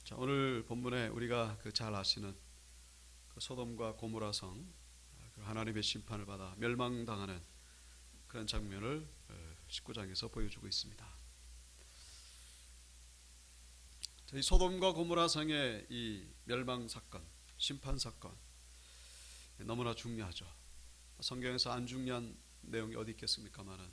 자, 오늘 본문에 우리가 잘 아시는 소돔과 고모라 성, 하나님의 심판을 받아 멸망당하는 그런 장면을 19장에서 보여주고 있습니다. 이 소돔과 고모라 성의 이 멸망 사건, 심판 사건 너무나 중요하죠. 성경에서 안 중요한 내용이 어디 있겠습니까마는,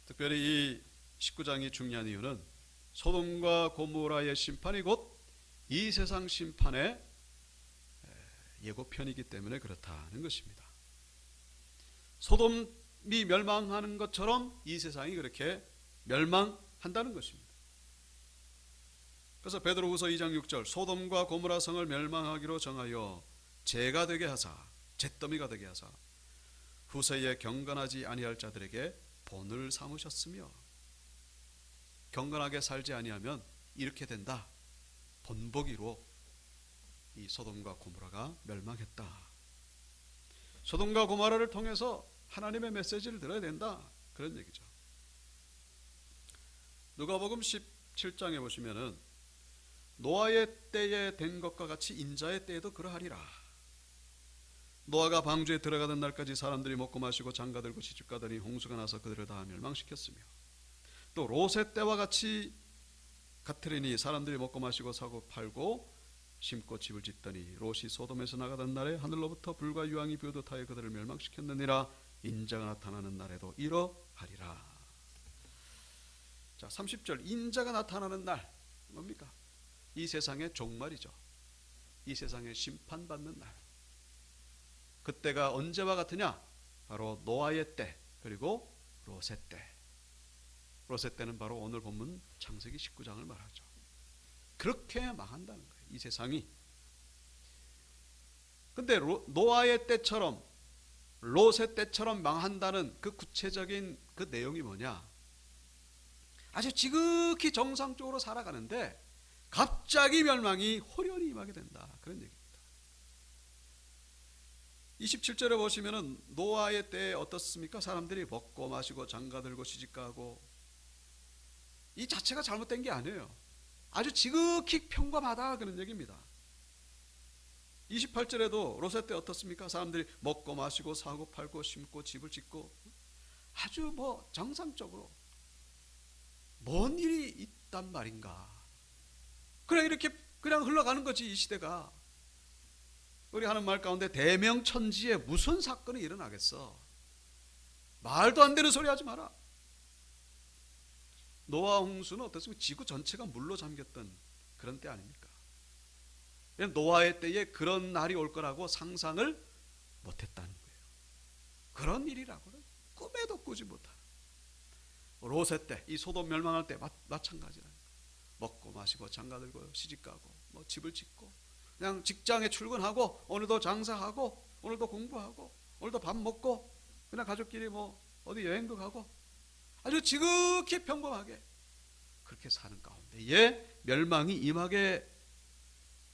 특별히 이 19장이 중요한 이유는 소돔과 고모라의 심판이 곧 이 세상 심판의 예고편이기 때문에 그렇다는 것입니다. 소돔이 멸망하는 것처럼 이 세상이 그렇게 멸망한다는 것입니다. 그래서 베드로후서 2장 6절 소돔과 고모라 성을 멸망하기로 정하여 재가 되게 하사, 잿더미가 되게 하사 후세에 경건하지 아니할 자들에게 본을 삼으셨으며, 경건하게 살지 아니하면 이렇게 된다. 본보기로 이 소돔과 고모라가 멸망했다. 소돔과 고모라를 통해서 하나님의 메시지를 들어야 된다, 그런 얘기죠. 누가복음 17장에 보시면은 노아의 때에 된 것과 같이 인자의 때에도 그러하리라. 노아가 방주에 들어가던 날까지 사람들이 먹고 마시고 장가들고 시집가더니 홍수가 나서 그들을 다 멸망시켰으며, 또 롯의 때와 같이 같으리니 사람들이 먹고 마시고 사고 팔고 심고 집을 짓더니 롯이 소돔에서 나가던 날에 하늘로부터 불과 유황이 비오듯하여 그들을 멸망시켰느니라. 인자가 나타나는 날에도 이러하리라. 자, 30절 인자가 나타나는 날 뭡니까? 이 세상의 종말이죠. 이 세상의 심판받는 날. 그때가 언제와 같으냐? 바로 노아의 때, 그리고 롯의 때. 롯의 때는 바로 오늘 본문 창세기 19장을 말하죠. 그렇게 망한다는 거예요, 이 세상이. 근데 노아의 때처럼, 롯의 때처럼 망한다는 그 구체적인 그 내용이 뭐냐? 아주 지극히 정상적으로 살아가는데 갑자기 멸망이 호련히 임하게 된다, 그런 얘기입니다. 27절에 보시면은 노아의 때에 어떻습니까? 사람들이 먹고 마시고 장가들고 시집가고, 이 자체가 잘못된 게 아니에요. 아주 지극히 평범하다, 그런 얘기입니다. 28절에도 롯의 때 어떻습니까? 사람들이 먹고 마시고 사고 팔고 심고 집을 짓고, 아주 정상적으로 뭔 일이 있단 말인가. 그냥 이렇게 그냥 흘러가는 거지, 이 시대가. 우리 하는 말 가운데 대명천지에 무슨 사건이 일어나겠어. 말도 안 되는 소리 하지 마라. 노아 홍수는 어떻습니까? 지구 전체가 물로 잠겼던 그런 때 아닙니까? 노아의 때에 그런 날이 올 거라고 상상을 못했다는 거예요. 그런 일이라고는 꿈에도 꾸지 못하는. 롯의 때, 이 소돔 멸망할 때 마찬가지라는 거예요. 먹고 마시고 장가들고 시집가고 집을 짓고, 그냥 직장에 출근하고 오늘도 장사하고 오늘도 공부하고 오늘도 밥 먹고 그냥 가족끼리 어디 여행도 가고, 아주 지극히 평범하게 그렇게 사는 가운데에 멸망이 임하게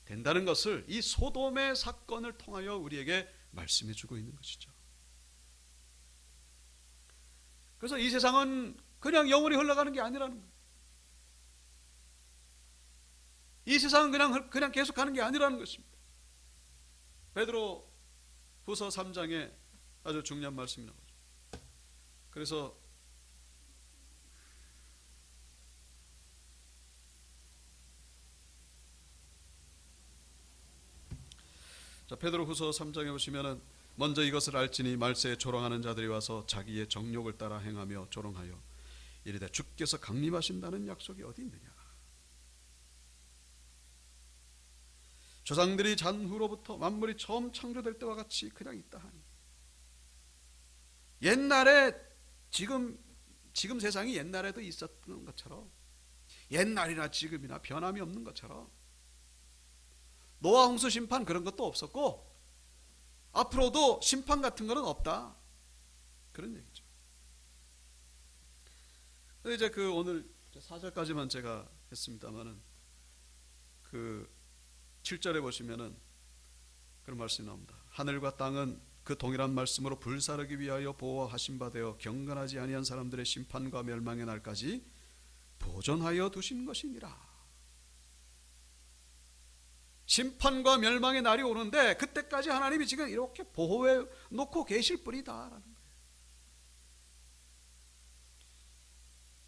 된다는 것을 이 소돔의 사건을 통하여 우리에게 말씀해 주고 있는 것이죠. 그래서 이 세상은 그냥 영원히 흘러가는 게 아니라는 거예요. 이 세상은 그냥 계속 가는 게 아니라는 것입니다. 베드로 후서 3장에 아주 중요한 말씀이 나오죠. 그래서 베드로후서 3장에 보시면은 먼저 이것을 알지니 말세에 조롱하는 자들이 와서 자기의 정욕을 따라 행하며 조롱하여 이르되 주께서 강림하신다는 약속이 어디 있느냐. 조상들이 잔후로부터 만물이 처음 창조될 때와 같이 그냥 있다 하니, 옛날에 지금 세상이 옛날에도 있었던 것처럼, 옛날이나 지금이나 변함이 없는 것처럼 노아 홍수 심판 그런 것도 없었고 앞으로도 심판 같은 거는 없다, 그런 얘기죠. 이제 오늘 4절까지만 제가 했습니다만은 7절에 보시면은 그런 말씀이 나옵니다. 하늘과 땅은 그 동일한 말씀으로 불사르기 위하여 보호하신 바 되어 경건하지 아니한 사람들의 심판과 멸망의 날까지 보존하여 두신 것이니라. 심판과 멸망의 날이 오는데 그때까지 하나님이 지금 이렇게 보호해 놓고 계실 뿐이다라는 거예요.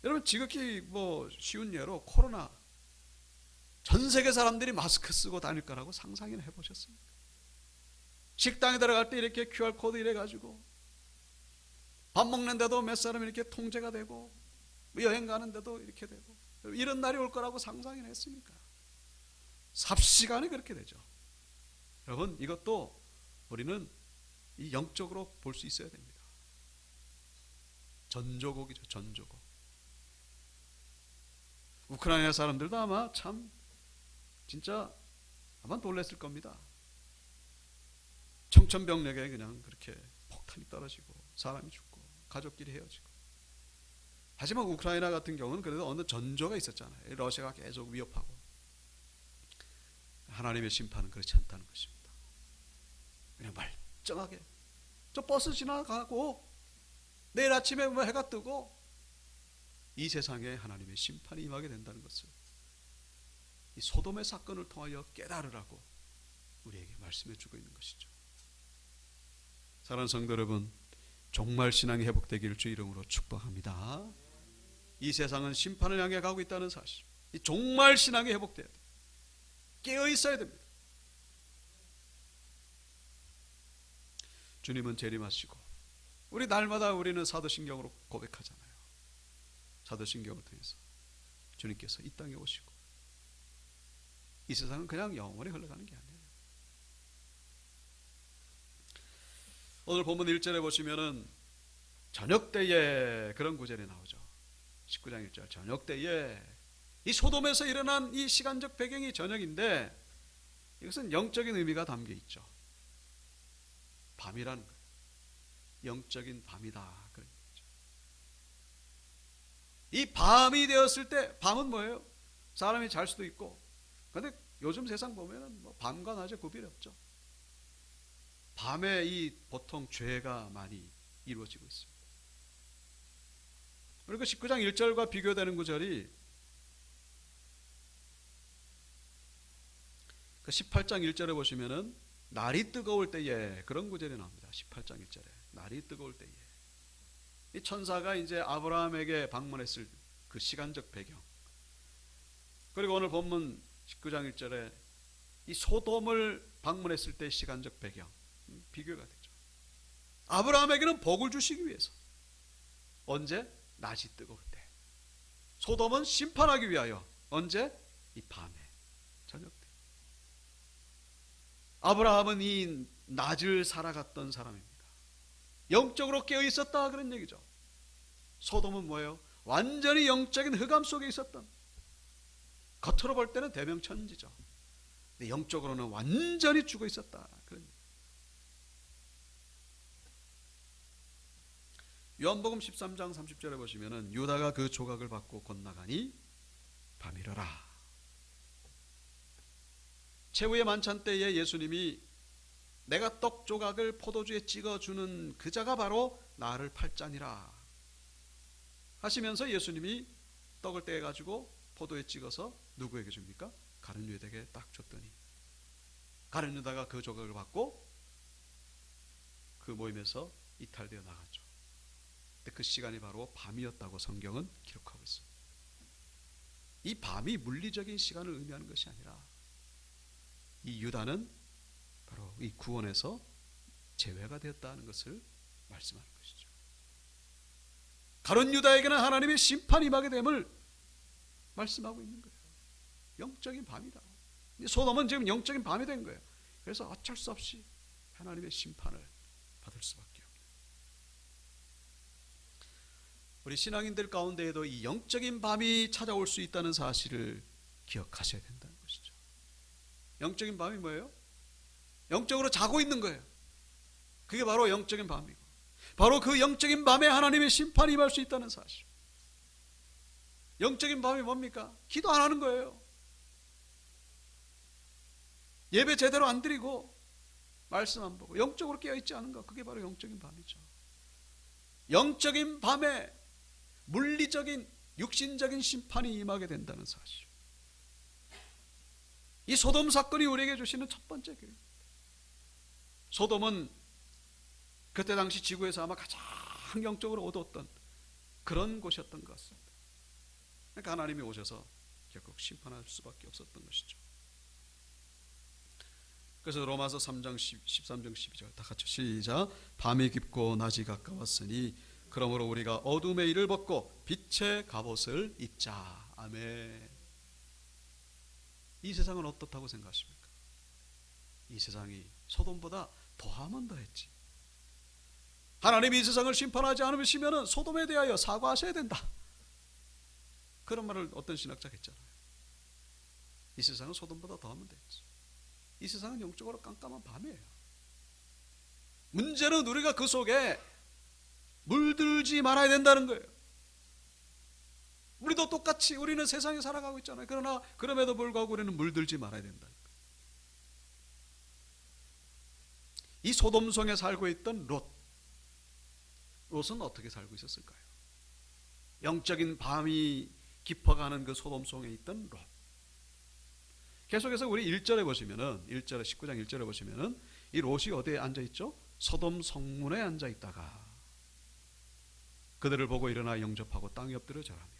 여러분, 지극히 쉬운 예로 코로나, 전 세계 사람들이 마스크 쓰고 다닐 거라고 상상이나 해보셨습니까? 식당에 들어갈 때 이렇게 QR코드 이래 가지고 밥 먹는데도 몇 사람이 이렇게 통제가 되고 여행 가는데도 이렇게 되고, 이런 날이 올 거라고 상상이나 했습니까? 삽시간에 그렇게 되죠. 여러분, 이것도 우리는 이 영적으로 볼 수 있어야 됩니다. 전조곡이죠, 전조곡. 우크라이나 사람들도 아마 참 진짜 아마 놀랐을 겁니다. 청천벽력에 그냥 그렇게 폭탄이 떨어지고 사람이 죽고 가족끼리 헤어지고. 하지만 우크라이나 같은 경우는 그래도 어느 전조가 있었잖아요. 러시아가 계속 위협하고. 하나님의 심판은 그렇지 않다는 것입니다. 그냥 멀쩡하게 저 버스 지나가고 내일 아침에 해가 뜨고 이 세상에 하나님의 심판이 임하게 된다는 것을 이 소돔의 사건을 통하여 깨달으라고 우리에게 말씀해 주고 있는 것이죠. 사랑하는 성도 여러분, 종말 신앙이 회복되기를 주 이름으로 축복합니다. 이 세상은 심판을 향해 가고 있다는 사실, 이 종말 신앙이 회복돼야 돼요. 깨어 있어야 됩니다. 주님은 재림하시고 우리 날마다 우리는 사도신경으로 고백하잖아요. 사도신경을 통해서 주님께서 이 땅에 오시고 이 세상은 그냥 영원히 흘러가는 게 아니에요. 오늘 본문 1절에 보시면은 저녁 때에 그런 구절이 나오죠. 19장 1절, 저녁 때에. 이 소돔에서 일어난 이 시간적 배경이 저녁인데 이것은 영적인 의미가 담겨 있죠. 밤이라는 거예요. 영적인 밤이다, 그런 얘기죠. 이 밤이 되었을 때, 밤은 뭐예요? 사람이 잘 수도 있고, 그런데 요즘 세상 보면은 밤과 낮의 구별이 없죠. 밤에 이 보통 죄가 많이 이루어지고 있습니다. 그리고 19장 1절과 비교되는 구절이 그 18장 1절에 보시면은 날이 뜨거울 때에 그런 구절이 나옵니다. 18장 1절에 날이 뜨거울 때에 이 천사가 이제 아브라함에게 방문했을 그 시간적 배경, 그리고 오늘 본문 19장 1절에 이 소돔을 방문했을 때 시간적 배경 비교가 되죠. 아브라함에게는 복을 주시기 위해서 언제? 낮이 뜨거울 때. 소돔은 심판하기 위하여 언제? 이 밤에, 저녁 때. 아브라함은 이 낮을 살아갔던 사람입니다. 영적으로 깨어 있었다, 그런 얘기죠. 소돔은 뭐예요? 완전히 영적인 흑암 속에 있었던, 겉으로 볼 때는 대명천지죠. 근데 영적으로는 완전히 죽어 있었다, 그런 얘기. 요한복음 13장 30절에 보시면은 유다가 그 조각을 받고 건너가니 밤이러라. 최후의 만찬 때에 예수님이 내가 떡 조각을 포도주에 찍어주는 그 자가 바로 나를 팔자니라 하시면서 예수님이 떡을 떼가지고 포도에 찍어서 누구에게 줍니까? 가룟 유다에게 딱 줬더니 가룟 유다가 그 조각을 받고 그 모임에서 이탈되어 나갔죠. 근데 그 시간이 바로 밤이었다고 성경은 기록하고 있습니다. 이 밤이 물리적인 시간을 의미하는 것이 아니라 이 유다는 바로 이 구원에서 제외가 되었다는 것을 말씀하는 것이죠. 가룟 유다에게는 하나님의 심판이 임하게 됨을 말씀하고 있는 거예요. 영적인 밤이다. 소돔은 지금 영적인 밤이 된 거예요. 그래서 어쩔 수 없이 하나님의 심판을 받을 수밖에 없습니다. 우리 신앙인들 가운데에도 이 영적인 밤이 찾아올 수 있다는 사실을 기억하셔야 된다는 것이죠. 영적인 밤이 뭐예요? 영적으로 자고 있는 거예요. 그게 바로 영적인 밤이고, 바로 그 영적인 밤에 하나님의 심판이 임할 수 있다는 사실. 영적인 밤이 뭡니까? 기도 안 하는 거예요. 예배 제대로 안 드리고 말씀 안 보고 영적으로 깨어있지 않은 것, 그게 바로 영적인 밤이죠. 영적인 밤에 물리적인 육신적인 심판이 임하게 된다는 사실. 이 소돔 사건이 우리에게 주시는 첫 번째 교훈. 소돔은 그때 당시 지구에서 아마 가장 영적으로 어두웠던 그런 곳이었던 것 같습니다. 그러니까 하나님이 오셔서 결국 심판할 수밖에 없었던 것이죠. 그래서 로마서 3장 13절 12절 다 같이 시작. 밤이 깊고 낮이 가까웠으니 그러므로 우리가 어둠의 일을 벗고 빛의 갑옷을 입자. 아멘. 이 세상은 어떻다고 생각하십니까? 이 세상이 소돔보다 더하면 더했지. 하나님이 이 세상을 심판하지 않으시면 소돔에 대하여 사과하셔야 된다. 그런 말을 어떤 신학자가 했잖아요. 이 세상은 소돔보다 더하면 됐지. 이 세상은 영적으로 깜깜한 밤이에요. 문제는 우리가 그 속에 물들지 말아야 된다는 거예요. 우리도 똑같이 우리는 세상에 살아가고 있잖아요. 그러나 그럼에도 불구하고 우리는 물들지 말아야 된다는 거예요. 이 소돔성에 살고 있던 롯은 어떻게 살고 있었을까요? 영적인 밤이 깊어가는 그 소돔성에 있던 롯. 계속해서 우리 1절에 보시면은 1절에 19장 1절에 보시면은 이 롯이 어디에 앉아 있죠? 소돔 성문에 앉아 있다가 그들을 보고 일어나 영접하고 땅에 엎드려 절하며.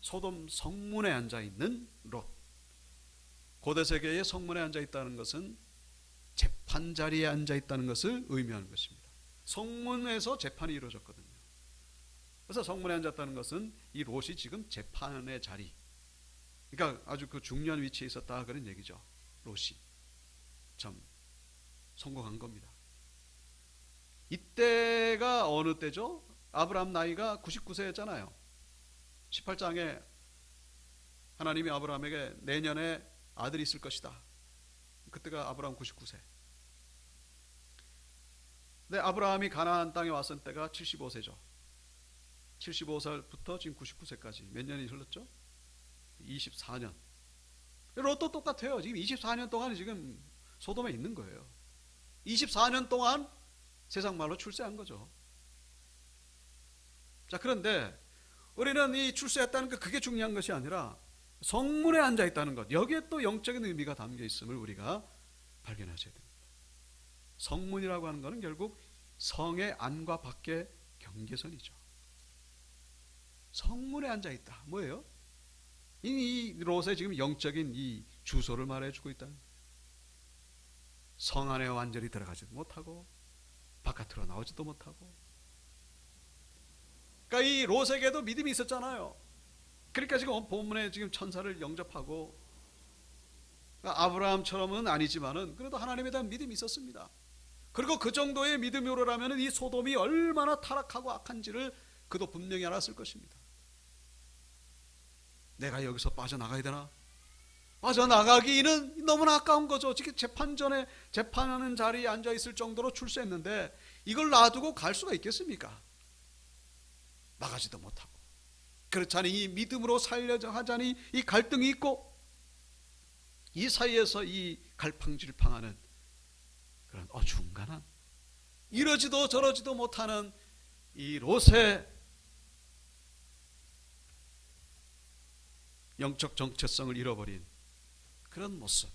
소돔 성문에 앉아 있는 롯. 고대 세계의 성문에 앉아 있다는 것은 재판 자리에 앉아 있다는 것을 의미하는 것입니다. 성문에서 재판이 이루어졌거든요. 그래서 성문에 앉았다는 것은 이 롯이 지금 재판의 자리, 그러니까 아주 그 중요한 위치에 있었다 그런 얘기죠. 롯이 참 성공한 겁니다. 이때가 어느 때죠? 아브라함 나이가 99세였잖아요. 18장에 하나님이 아브라함에게 내년에 아들이 있을 것이다. 그때가 아브라함 99세. 근데 아브라함이 가나안 땅에 왔을 때가 75세죠. 75살부터 지금 99세까지 몇 년이 흘렀죠? 24년. 롯도 똑같아요. 지금 24년 동안 지금 소돔에 있는 거예요. 24년 동안 세상 말로 출세한 거죠. 자, 그런데 우리는 이 출세했다는 게 그게 중요한 것이 아니라 성문에 앉아 있다는 것, 여기에 또 영적인 의미가 담겨 있음을 우리가 발견하셔야 됩니다. 성문이라고 하는 것은 결국 성의 안과 밖의 경계선이죠. 성문에 앉아 있다. 뭐예요? 이 롯의 지금 영적인 이 주소를 말해주고 있다. 성 안에 완전히 들어가지도 못하고 바깥으로 나오지도 못하고. 그러니까 이 롯에게도 믿음이 있었잖아요. 그러니까 지금 본문에 지금 천사를 영접하고, 그러니까 아브라함처럼은 아니지만은 그래도 하나님에 대한 믿음이 있었습니다. 그리고 그 정도의 믿음으로라면 이 소돔이 얼마나 타락하고 악한지를 그도 분명히 알았을 것입니다. 내가 여기서 빠져나가야 되나? 빠져나가기는 너무나 아까운 거죠. 지금 재판전에 재판하는 자리에 앉아 있을 정도로 출세했는데 이걸 놔두고 갈 수가 있겠습니까? 나가지도 못하고. 그렇자니 이 믿음으로 살려자 하자니 이 갈등이 있고, 이 사이에서 이 갈팡질팡하는 그런 어중간한, 이러지도 저러지도 못하는 이 롯의 영적 정체성을 잃어버린 그런 모습.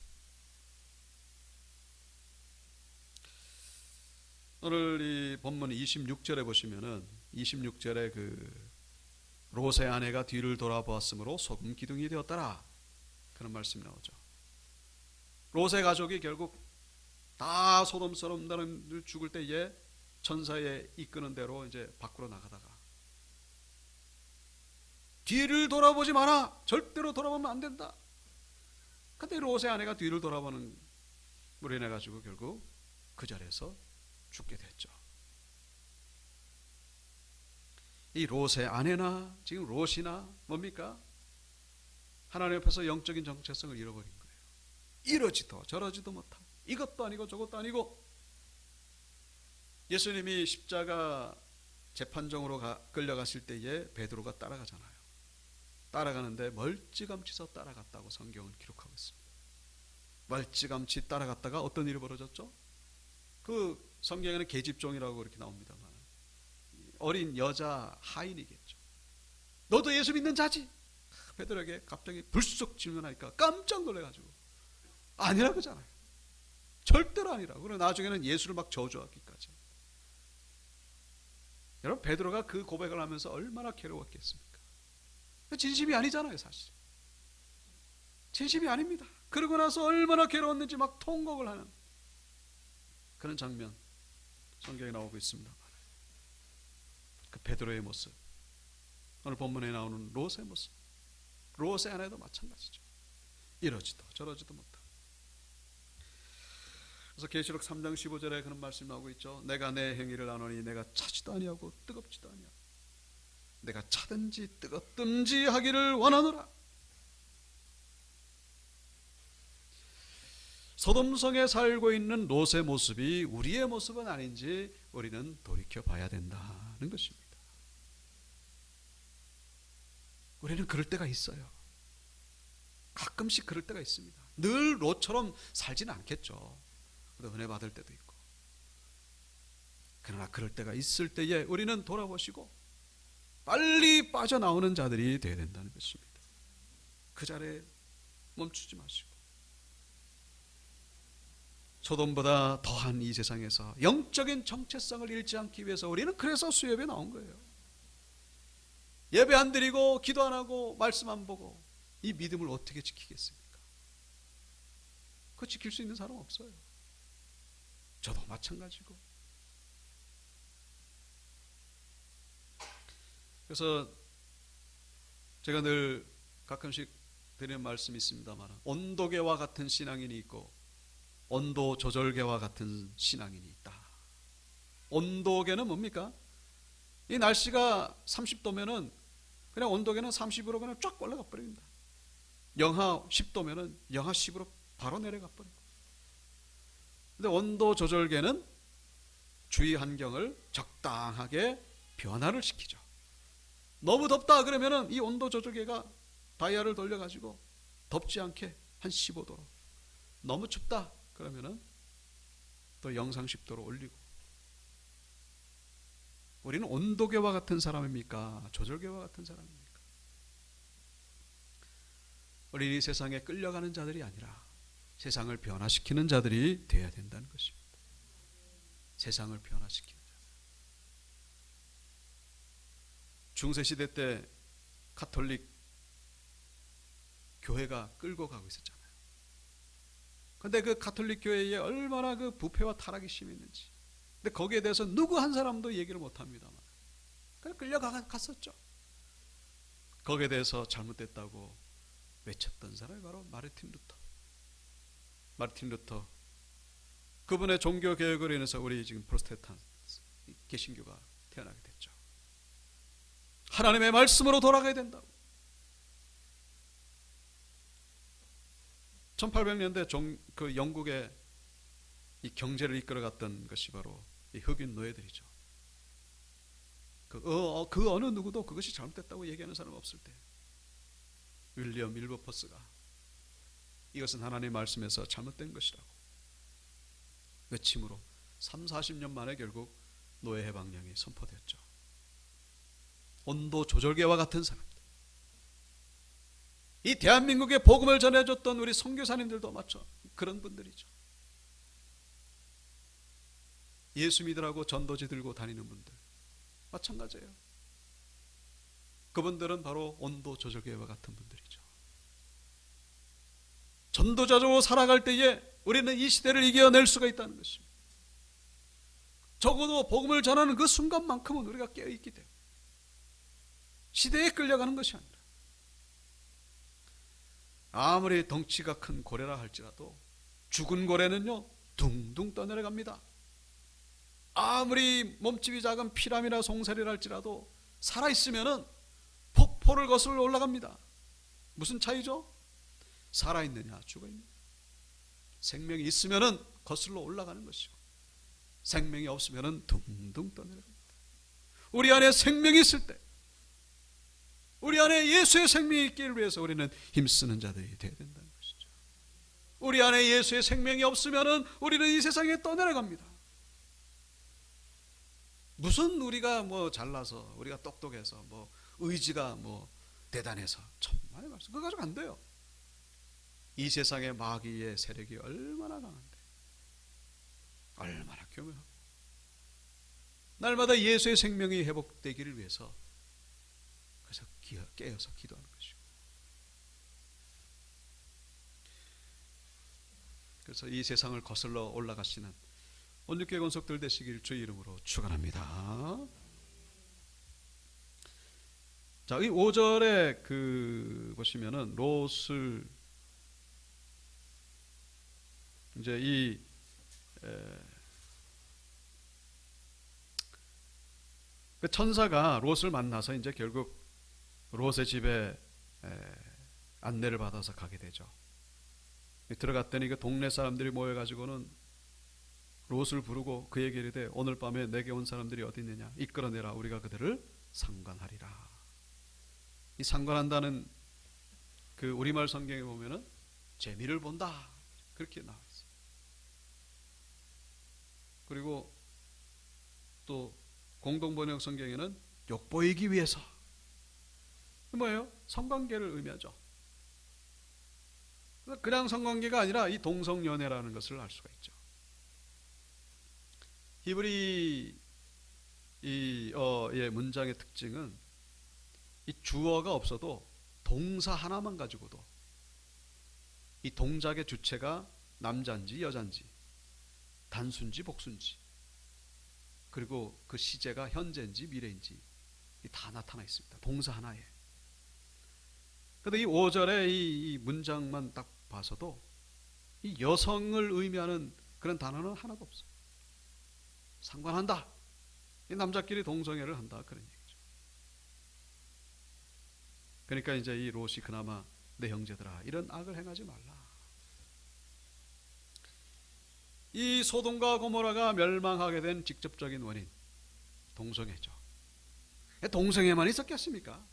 오늘 이 본문 26절에 보시면은 26절에 그 롯의 아내가 뒤를 돌아보았으므로 소금 기둥이 되었더라, 그런 말씀이 나오죠. 롯의 가족이 결국 다 소돔 사람들 죽을 때에 천사의 이끄는 대로 이제 밖으로 나가다가 뒤를 돌아보지 마라, 절대로 돌아보면 안 된다. 근데 롯의 아내가 뒤를 돌아보는 물이 내가지고 결국 그 자리에서 죽게 됐죠. 이 롯의 아내나 지금 롯이나 뭡니까? 하나님 앞에서 영적인 정체성을 잃어버린 거예요. 이러지도 저러지도 못하고, 이것도 아니고 저것도 아니고. 예수님이 십자가 재판정으로 끌려갔을 때에 베드로가 따라가잖아요. 따라가는데 멀찌감치서 따라갔다고 성경은 기록하고 있습니다. 멀찌감치 따라갔다가 어떤 일이 벌어졌죠? 그 성경에는 계집종이라고 그렇게 나옵니다만 어린 여자 하인이겠죠. 너도 예수 믿는 자지? 베드로에게 갑자기 불쑥 질문하니까 깜짝 놀래가지고 아니라 그러잖아요. 절대로 아니라고. 그리고 나중에는 예수를 막 저주하기까지. 여러분, 베드로가 그 고백을 하면서 얼마나 괴로웠겠습니까? 진심이 아니잖아요, 사실. 진심이 아닙니다. 그러고 나서 얼마나 괴로웠는지 막 통곡을 하는 그런 장면 성경에 나오고 있습니다. 그 베드로의 모습, 오늘 본문에 나오는 롯의 모습, 롯의 아내도 마찬가지죠. 이러지도 저러지도 못하고. 그래서 계시록 3장 15절에 그런 말씀이 나오고 있죠. 내가 내 행위를 아노니 내가 차지도 아니하고 뜨겁지도 아니하고 내가 차든지 뜨겁든지 하기를 원하노라. 소돔성에 살고 있는 롯의 모습이 우리의 모습은 아닌지 우리는 돌이켜 봐야 된다는 것입니다. 우리는 그럴 때가 있어요. 가끔씩 그럴 때가 있습니다. 늘 롯처럼 살지는 않겠죠. 은혜 받을 때도 있고. 그러나 그럴 때가 있을 때에 우리는 돌아보시고 빨리 빠져나오는 자들이 되어야 된다는 것입니다. 그 자리에 멈추지 마시고, 소돔보다 더한 이 세상에서 영적인 정체성을 잃지 않기 위해서 우리는 그래서 수협에 나온 거예요. 예배 안 드리고 기도 안 하고 말씀 안 보고 이 믿음을 어떻게 지키겠습니까? 그거 지킬 수 있는 사람 없어요. 저도 마찬가지고. 그래서 제가 늘 가끔씩 드리는 말씀이 있습니다만, 온도계와 같은 신앙인이 있고 온도 조절계와 같은 신앙인이 있다. 온도계는 뭡니까? 이 날씨가 30도면은 그냥 온도계는 30으로 그냥 쫙 올라가 버립니다. 영하 10도면은 영하 10으로 바로 내려가 버리고. 근데 온도 조절계는 주위 환경을 적당하게 변화를 시키죠. 너무 덥다 그러면은 이 온도 조절계가 다이얼을 돌려가지고 덥지 않게 한 15도로, 너무 춥다 그러면은 또 영상 10도로 올리고. 우리는 온도계와 같은 사람입니까? 조절계와 같은 사람입니까? 우리 이 세상에 끌려가는 자들이 아니라 세상을 변화시키는 자들이 되어야 된다는 것입니다. 세상을 변화시키는 자. 중세시대 때 가톨릭 교회가 끌고 가고 있었잖아요. 그런데 그 가톨릭 교회에 얼마나 그 부패와 타락이 심했는지, 근데 거기에 대해서 누구 한 사람도 얘기를 못합니다만 그냥 끌려갔었죠. 거기에 대해서 잘못됐다고 외쳤던 사람이 바로 마르틴 루터. 마르틴 루터, 그분의 종교 개혁으로 인해서 우리 지금 프로테스탄트 개신교가 태어나게 됐죠. 하나님의 말씀으로 돌아가야 된다고. 1800년대 그 영국의 이 경제를 이끌어갔던 것이 바로 이 흑인 노예들이죠. 그 어느 누구도 그것이 잘못됐다고 얘기하는 사람 없을 때 윌리엄 밀버퍼스가 이것은 하나님의 말씀에서 잘못된 것이라고 외침으로 30-40년 만에 결국 노예 해방령이 선포되었죠. 온도 조절계와 같은 사람들, 이 대한민국에 복음을 전해줬던 우리 선교사님들도 마찬가지로 그런 분들이죠. 예수 믿으라고 전도지 들고 다니는 분들 마찬가지예요. 그분들은 바로 온도 조절계와 같은 분들이죠. 전도자로 살아갈 때에 우리는 이 시대를 이겨낼 수가 있다는 것입니다. 적어도 복음을 전하는 그 순간만큼은 우리가 깨어있기 때문에 시대에 끌려가는 것이 아니라, 아무리 덩치가 큰 고래라 할지라도 죽은 고래는요 둥둥 떠내려갑니다. 아무리 몸집이 작은 피라미나 송사리라 할지라도 살아있으면은 폭포를 거슬러 올라갑니다. 무슨 차이죠? 살아있느냐 죽어있느냐. 생명이 있으면은 거슬러 올라가는 것이고, 생명이 없으면은 둥둥 떠내려갑니다. 우리 안에 생명이 있을 때, 우리 안에 예수의 생명이 있기를 위해서 우리는 힘쓰는 자들이 되어야 된다는 것이죠. 우리 안에 예수의 생명이 없으면은 우리는 이 세상에 떠내려갑니다. 무슨 우리가 뭐 잘나서, 우리가 똑똑해서, 뭐 의지가 뭐 대단해서 천만의 말씀. 그거 가지고 안 돼요. 이 세상의 마귀의 세력이 얼마나 강한데, 얼마나 교묘하고, 날마다 예수의 생명이 회복되기를 위해서 그래서 깨어서 기도하는 것이고, 그래서 이 세상을 거슬러 올라가시는 온유교회 권속들 되시길 주의 이름으로 축원합니다. 자, 이 5절에 보시면은 롯을 이제 그 천사가 롯을 만나서 이제 결국 롯의 집에 안내를 받아서 가게 되죠. 들어갔더니 그 동네 사람들이 모여가지고는 롯을 부르고 그에게 이르되 오늘 밤에 내게 온 사람들이 어디 있느냐, 이끌어내라, 우리가 그들을 상관하리라. 이 상관한다는 그 우리말 성경에 보면은 재미를 본다, 그렇게 나와 있어요. 그리고 또 공동번역 성경에는 욕보이기 위해서, 뭐예요? 성관계를 의미하죠. 그냥 성관계가 아니라 이 동성연애라는 것을 알 수가 있죠. 히브리의 문장의 특징은 이 주어가 없어도 동사 하나만 가지고도 이 동작의 주체가 남자인지 여자인지, 단수인지 복수인지, 그리고 그 시제가 현재인지 미래인지 다 나타나 있습니다. 동사 하나에. 그런데 이 5절의 이 문장만 딱 봐서도 이 여성을 의미하는 그런 단어는 하나도 없어요. 상관한다, 이 남자끼리 동성애를 한다, 그런 얘기죠. 그러니까 이제 이 롯이 그나마 내 형제들아, 이런 악을 행하지 말라. 이 소돔과 고모라가 멸망하게 된 직접적인 원인, 동성애죠. 동성애만 있었겠습니까?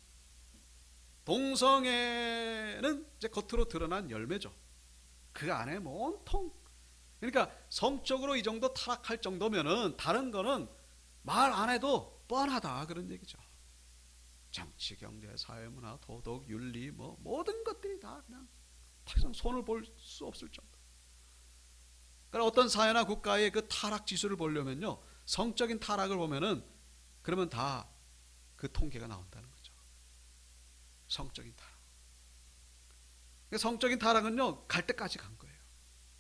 동성애는 이제 겉으로 드러난 열매죠. 그 안에 온통, 그러니까 성적으로 이 정도 타락할 정도면은 다른 거는 말 안 해도 뻔하다, 그런 얘기죠. 정치, 경제, 사회문화, 도덕, 윤리, 뭐 모든 것들이 다 그냥 더 이상 손을 볼 수 없을 정도. 그러니까 어떤 사회나 국가의 그 타락 지수를 보려면요, 성적인 타락을 보면은 그러면 다 그 통계가 나온다는 거죠. 성적인 타락. 성적인 타락은요, 갈 때까지 간 거예요.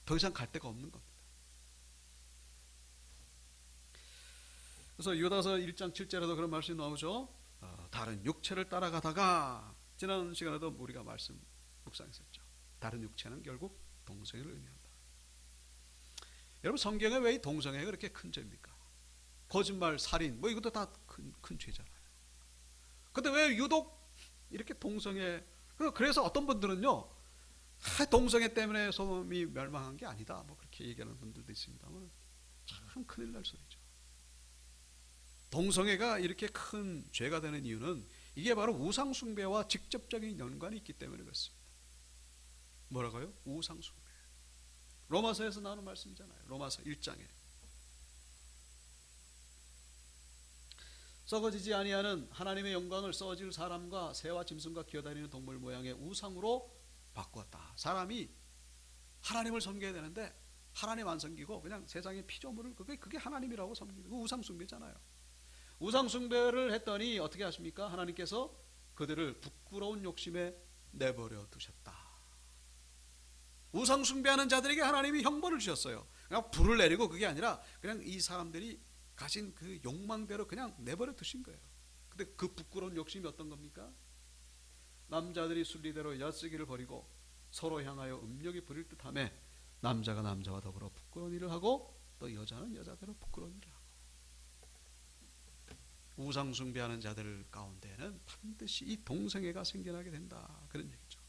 더 이상 갈 데가 없는 겁니다. 그래서 유다서 1장 7절에도 그런 말씀이 나오죠. 다른 육체를 따라가다가, 지난 시간에도 우리가 말씀 묵상했었죠. 다른 육체는 결국 동성애를 의미한다. 여러분, 성경에 왜 이 동성애가 그렇게 큰 죄입니까? 거짓말, 살인, 뭐 이것도 다 큰 죄잖아요. 근데 왜 유독 이렇게 동성애, 그래서 어떤 분들은요, 동성애 때문에 소돔이 멸망한 게 아니다, 뭐 그렇게 얘기하는 분들도 있습니다만, 참 큰일 날 소리죠. 동성애가 이렇게 큰 죄가 되는 이유는 이게 바로 우상숭배와 직접적인 연관이 있기 때문에 그렇습니다. 뭐라고요? 우상숭배. 로마서에서 나오는 말씀이잖아요. 로마서 1장에 썩어지지 아니하는 하나님의 영광을 썩어질 사람과 새와 짐승과 기어다니는 동물 모양의 우상으로 바꾸었다. 사람이 하나님을 섬겨야 되는데 하나님 안 섬기고 그냥 세상의 피조물을, 그게 하나님이라고 섬기는 그 우상숭배잖아요. 우상숭배를 했더니 어떻게 하십니까? 하나님께서 그들을 부끄러운 욕심에 내버려 두셨다. 우상숭배하는 자들에게 하나님이 형벌을 주셨어요. 그냥 불을 내리고, 그게 아니라 그냥 이 사람들이 가진 그 욕망대로 그냥 내버려 두신 거예요. 근데 그 부끄러운 욕심이 어떤 겁니까? 남자들이 순리대로 엿쓰기를 버리고 서로 향하여 음욕이 부릴 듯하며 남자가 남자와 더불어 부끄러운 일을 하고 또 여자는 여자대로 부끄러운 일을 하고. 우상숭배하는 자들 가운데는 반드시 이 동성애가 생겨나게 된다, 그런 얘기죠.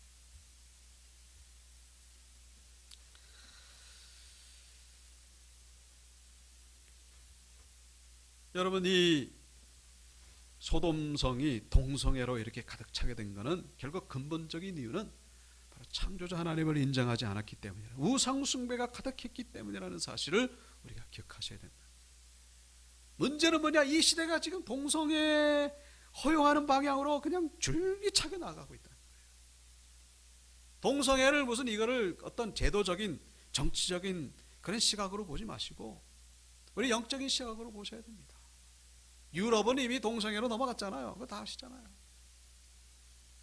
여러분, 이 소돔성이 동성애로 이렇게 가득 차게 된 것은 결국 근본적인 이유는 바로 창조자 하나님을 인정하지 않았기 때문이라, 우상숭배가 가득했기 때문이라는 사실을 우리가 기억하셔야 된다. 문제는 뭐냐? 이 시대가 지금 동성애 허용하는 방향으로 그냥 줄기차게 나가고 있다. 동성애를 무슨 이거를 어떤 제도적인 정치적인 그런 시각으로 보지 마시고 우리 영적인 시각으로 보셔야 됩니다. 유럽은 이미 동성애로 넘어갔잖아요. 그거 다 아시잖아요.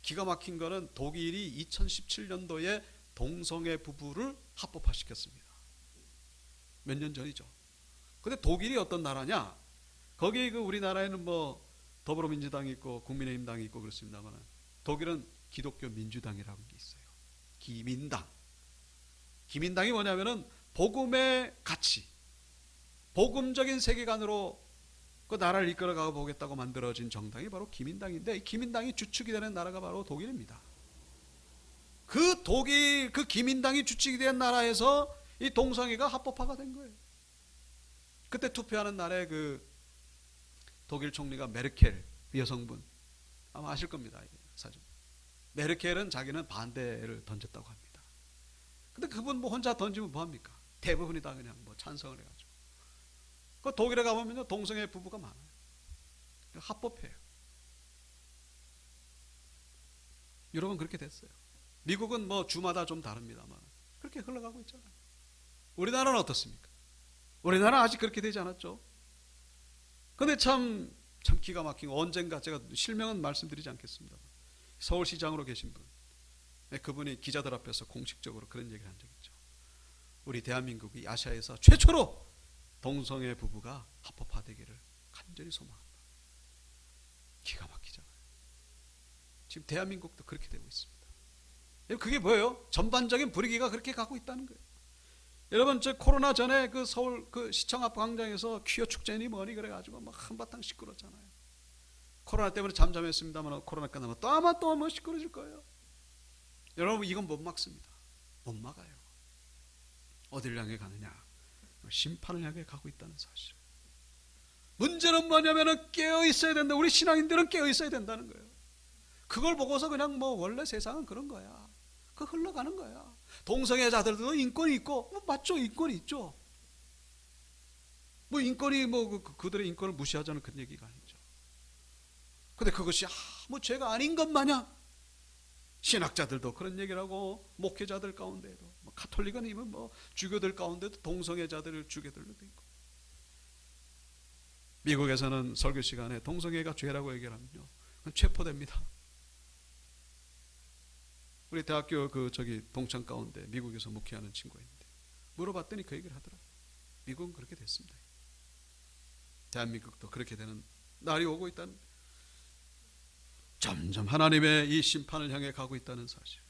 기가 막힌 거는 독일이 2017년도에 동성애 부부를 합법화시켰습니다. 몇 년 전이죠. 근데 독일이 어떤 나라냐? 거기 그 우리나라에는 뭐 더불어민주당이 있고 국민의힘당이 있고 그렇습니다만 독일은 기독교 민주당이라는 게 있어요. 기민당. 기민당이 뭐냐면은 복음의 가치, 복음적인 세계관으로 그 나라를 이끌어가 보겠다고 만들어진 정당이 바로 기민당인데 이 기민당이 주축이 되는 나라가 바로 독일입니다. 그 독일 그 기민당이 주축이 된 나라에서 이 동성애가 합법화가 된 거예요. 그때 투표하는 날에 그 독일 총리가 메르켈 여성분 아마 아실 겁니다. 사진. 메르켈은 자기는 반대를 던졌다고 합니다. 근데 그분 뭐 혼자 던지면 뭐합니까? 대부분이 다 그냥 뭐 찬성을 해가지고. 그 독일에 가보면요 동성애 부부가 많아요. 합법해요. 유럽은 그렇게 됐어요. 미국은 뭐 주마다 좀 다릅니다만 그렇게 흘러가고 있잖아요. 우리나라는 어떻습니까? 우리나라는 아직 그렇게 되지 않았죠. 근데 참 기가 막힌 거 언젠가 제가 실명은 말씀드리지 않겠습니다. 서울시장으로 계신 분, 그분이 기자들 앞에서 공식적으로 그런 얘기를 한 적이 있죠. 우리 대한민국이 아시아에서 최초로 동성애 부부가 합법화되기를 간절히 소망한다. 기가 막히잖아요. 지금 대한민국도 그렇게 되고 있습니다. 그게 뭐예요? 전반적인 분위기가 그렇게 가고 있다는 거예요. 여러분 저 코로나 전에 그 서울 그 시청 앞 광장에서 퀴어 축제니 뭐니 그래가지고 막 한바탕 시끄럽잖아요. 코로나 때문에 잠잠했습니다만 코로나 끝나면 또 아마 또 뭐 시끄러질 거예요. 여러분 이건 못 막습니다. 못 막아요. 어디를 향해 가느냐? 심판을 향해 가고 있다는 사실. 문제는 뭐냐면은 깨어 있어야 된다. 우리 신앙인들은 깨어 있어야 된다는 거예요. 그걸 보고서 그냥 뭐 원래 세상은 그런 거야. 그 흘러가는 거야. 동성애자들도 인권이 있고 뭐 맞죠? 인권이 있죠. 뭐 인권이 뭐 그들의 인권을 무시하자는 그런 얘기가 아니죠. 근데 그것이 뭐 죄가 아닌 것 마냥 신학자들도 그런 얘기를 하고 목회자들 가운데도 뭐 가톨릭은 이면 뭐 주교들 가운데도 동성애자들을 주교들도 있고 미국에서는 설교 시간에 동성애가 죄라고 얘기를 하면요 체포됩니다. 우리 대학교 그 저기 동창 가운데 미국에서 목회하는 친구가 있는데 물어봤더니 그 얘기를 하더라고요. 미국은 그렇게 됐습니다. 대한민국도 그렇게 되는 날이 오고 있다는 점점 하나님의 이 심판을 향해 가고 있다는 사실.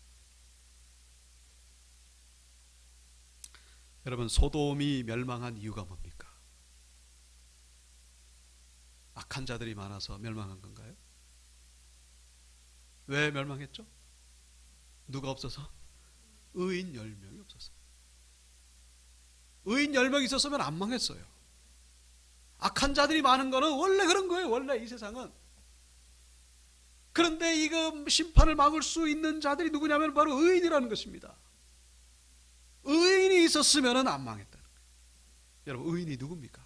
여러분 소돔이 멸망한 이유가 뭡니까? 악한 자들이 많아서 멸망한 건가요? 왜 멸망했죠? 누가 없어서? 의인 10명이 없어서. 의인 10명이 있었으면 안 망했어요. 악한 자들이 많은 거는 원래 그런 거예요. 원래 이 세상은. 그런데 이거 심판을 막을 수 있는 자들이 누구냐면 바로 의인이라는 것입니다. 의인이 있었으면 안 망했다는 거예요. 여러분 의인이 누굽니까?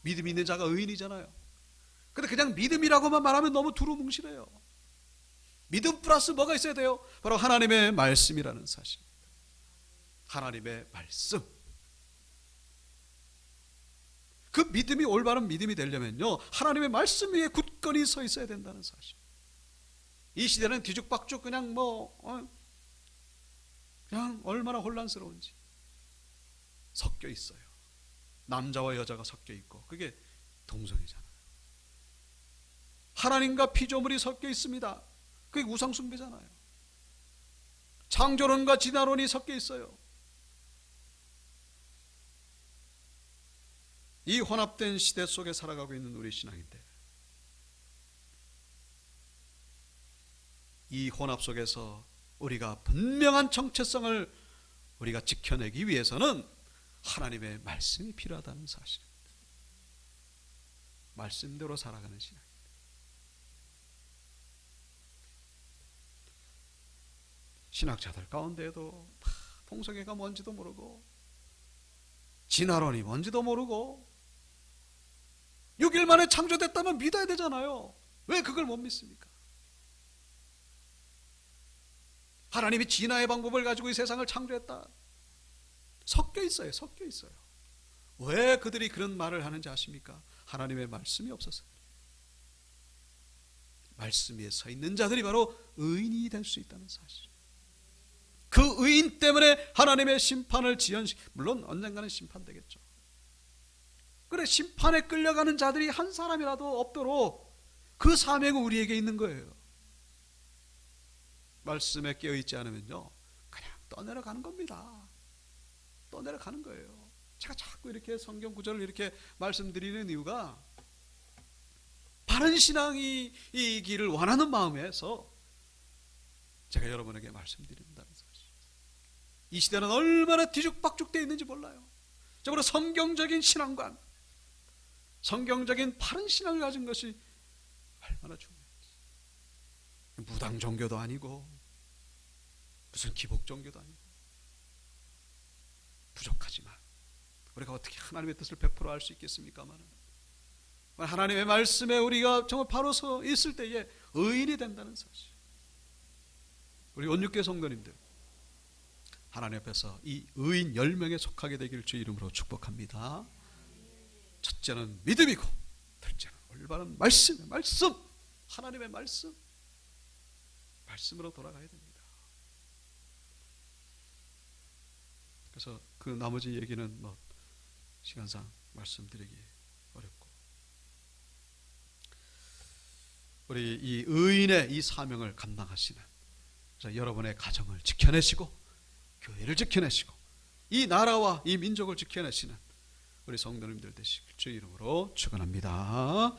믿음 있는 자가 의인이잖아요. 근데 그냥 믿음이라고만 말하면 너무 두루뭉실해요. 믿음 플러스 뭐가 있어야 돼요? 바로 하나님의 말씀이라는 사실입니다. 하나님의 말씀. 그 믿음이 올바른 믿음이 되려면요 하나님의 말씀 위에 굳건히 서 있어야 된다는 사실. 이 시대는 뒤죽박죽 그냥 그냥 얼마나 혼란스러운지 섞여 있어요. 남자와 여자가 섞여 있고 그게 동성애잖아요. 하나님과 피조물이 섞여 있습니다. 그게 우상숭배잖아요. 창조론과 진화론이 섞여 있어요. 이 혼합된 시대 속에 살아가고 있는 우리 신앙인들, 이 혼합 속에서 우리가 분명한 정체성을 우리가 지켜내기 위해서는 하나님의 말씀이 필요하다는 사실입니다. 말씀대로 살아가는 신앙. 신학자들 가운데에도 동성애가 뭔지도 모르고 진화론이 뭔지도 모르고 6일 만에 창조됐다면 믿어야 되잖아요. 왜 그걸 못 믿습니까? 하나님이 진화의 방법을 가지고 이 세상을 창조했다. 섞여 있어요. 섞여 있어요. 왜 그들이 그런 말을 하는지 아십니까? 하나님의 말씀이 없어서 그래요. 말씀 위에 서 있는 자들이 바로 의인이 될 수 있다는 사실. 그 의인 때문에 하나님의 심판을 물론 언젠가는 심판되겠죠. 그래, 심판에 끌려가는 자들이 한 사람이라도 없도록 그 사명은 우리에게 있는 거예요. 말씀에 깨어있지 않으면요, 그냥 떠내려가는 겁니다. 떠내려가는 거예요. 제가 자꾸 이렇게 성경 구절을 이렇게 말씀드리는 이유가 바른 신앙이 이기를 원하는 마음에서 제가 여러분에게 말씀드린다는 사실. 이 시대는 얼마나 뒤죽박죽되어 있는지 몰라요. 적어도 성경적인 신앙관, 성경적인 바른 신앙을 가진 것이 얼마나 중요한지. 무당 종교도 아니고 무슨 기복 종교도 아니고 부족하지만 우리가 어떻게 하나님의 뜻을 100% 알 수 있겠습니까마는 하나님의 말씀에 우리가 정말 바로 서 있을 때에 의인이 된다는 사실. 우리 온육교 성도님들, 하나님 앞에서 이 의인 10명에 속하게 되기를 주의 이름으로 축복합니다. 첫째는 믿음이고, 둘째는 올바른 말씀, 하나님의 말씀으로 돌아가야 됩니다. 그래서 그 나머지 얘기는 시간상 말씀드리기 어렵고, 우리 이 의인의 이 사명을 감당하시는, 그래서 여러분의 가정을 지켜내시고 교회를 지켜내시고 이 나라와 이 민족을 지켜내시는 우리 성도님들 되시길 주의 이름으로 축원합니다.